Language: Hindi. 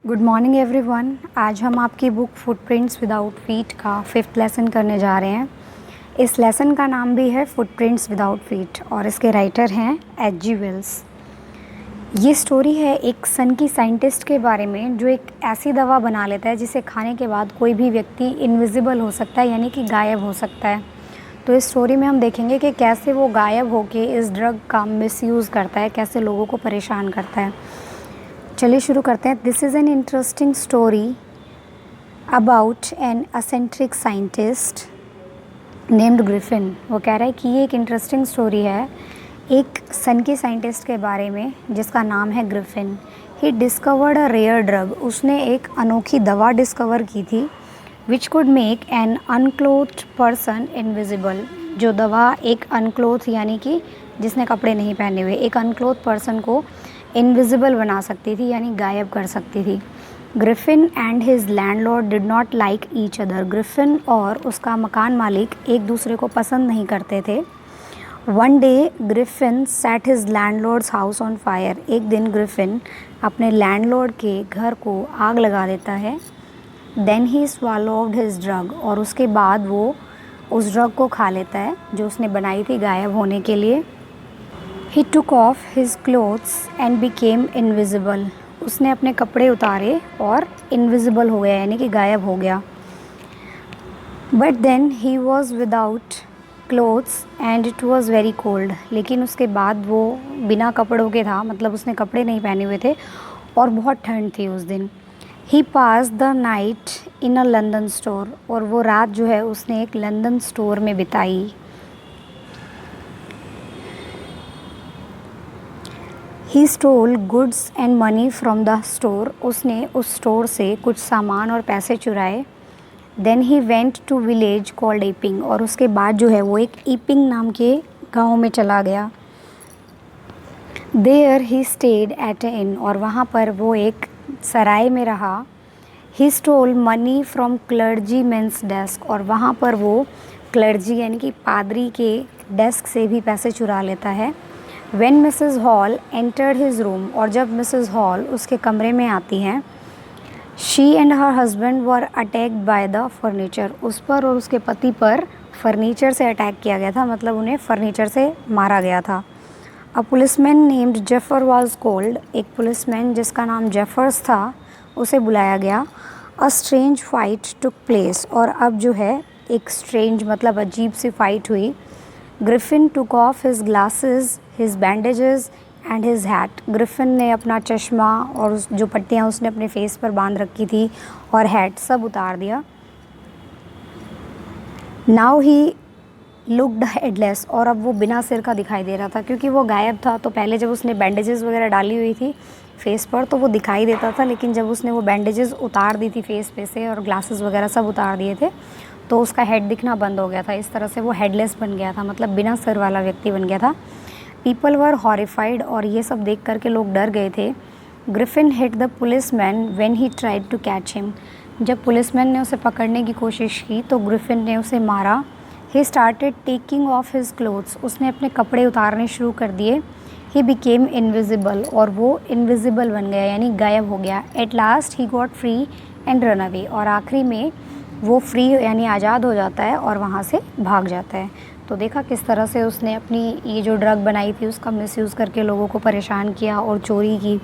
Good morning everyone. आज हम आपकी बुक फुटप्रिंट्स विदाउट फीट का 5th लेसन करने जा रहे हैं। इस लेसन का नाम भी है फुटप्रिंट्स विदाउट फीट और इसके राइटर हैं एच.जी. वेल्स। ये स्टोरी है एक सन की साइंटिस्ट के बारे में जो एक ऐसी दवा बना लेता है जिसे खाने के बाद कोई भी व्यक्ति इनविजिबल हो सकता है, यानी कि गायब हो सकता है। तो इस स्टोरी में हम देखेंगे कि कैसे वो गायब होके इस ड्रग का मिसयूज़ करता है, कैसे लोगों को परेशान करता है। चलिए शुरू करते हैं। This is an interesting story about an eccentric scientist named Griffin. वो कह रहा है कि ये एक इंटरेस्टिंग स्टोरी है एक सन के साइंटिस्ट के बारे में जिसका नाम है Griffin. He discovered a rare drug. उसने एक अनोखी दवा डिस्कवर की थी which could make an unclothed person invisible. जो दवा एक अनक्लोथ यानी कि जिसने कपड़े नहीं पहने हुए एक अनक्लोथ पर्सन को इनविजिबल बना सकती थी, यानी गायब कर सकती थी। Griffin and his landlord did not like each other. Griffin और उसका मकान मालिक एक दूसरे को पसंद नहीं करते थे। One day Griffin set his landlords house on fire. एक दिन ग्रिफिन अपने लैंडलॉर्ड के घर को आग लगा देता है। Then he swallowed his drug. और उसके बाद वो उस ड्रग को खा लेता है जो उसने बनाई थी गायब होने के लिए। He took off his clothes and became invisible. उसने अपने कपड़े उतारे और invisible हो गया, यानी कि गायब हो गया। But then he was without clothes and it was very cold. लेकिन उसके बाद वो बिना कपड़ों के था, मतलब उसने कपड़े नहीं पहने हुए थे और बहुत ठंड थी उस दिन। He passed the night in a London store. और वो रात जो है उसने एक लंदन स्टोर में बिताई। He stole goods and money from the store. उसने उस स्टोर से कुछ सामान और पैसे चुराए। Then he went to village called Epping. और उसके बाद जो है वो एक ईपिंग नाम के गांव में चला गया। There he stayed at an inn. और वहाँ पर वो एक सराय में रहा। He stole money from clergyman's desk. और वहाँ पर वो क्लर्जी यानी कि पादरी के डेस्क से भी पैसे चुरा लेता है। When Mrs. Hall entered his room. और जब मिसेस हॉल उसके कमरे में आती हैं, she and her husband were attacked by the furniture. उस पर और उसके पति पर फर्नीचर से अटैक किया गया था, मतलब उन्हें फर्नीचर से मारा गया था। A policeman named Jeffer was called. एक पुलिसमैन जिसका नाम जेफर्स था उसे बुलाया गया। A strange fight took place. और अब जो है एक स्ट्रेंज मतलब अजीब सी फाइट हुई। Griffin took off his glasses, his bandages and his hat. Griffin ने अपना चश्मा और जो पट्टियाँ उसने अपने फेस पर बांध रखी थी और हैट सब उतार दिया। Now he looked headless. और अब वो बिना सिर का दिखाई दे रहा था क्योंकि वो गायब था। तो पहले जब उसने बैंडेजेस वगैरह डाली हुई थी फेस पर तो वो दिखाई देता था, लेकिन जब उसने वो बैंडेजेस उतार दी थी फेस पे से और ग्लासेस वगैरह सब उतार दिए थे तो उसका हेड दिखना बंद हो गया था। इस तरह से वो हेडलेस बन गया था, मतलब बिना सिर वाला व्यक्ति बन गया था। People were horrified. और ये सब देख करके लोग डर गए थे। Griffin hit the policeman when he tried to catch him. जब पुलिसमैन ने उसे पकड़ने की कोशिश की तो ग्रिफिन ने उसे मारा। He started taking of his clothes. उसने अपने कपड़े उतारने शुरू कर दिए। He became invisible. और वो इनविजिबल बन गया, यानी गायब हो गया। At last he got free and run away. और आखिरी में वो फ्री यानी आज़ाद हो जाता है और वहाँ से भाग जाता है। तो देखा किस तरह से उसने अपनी ये जो ड्रग बनाई थी उसका मिसयूज़ करके लोगों को परेशान किया और चोरी की।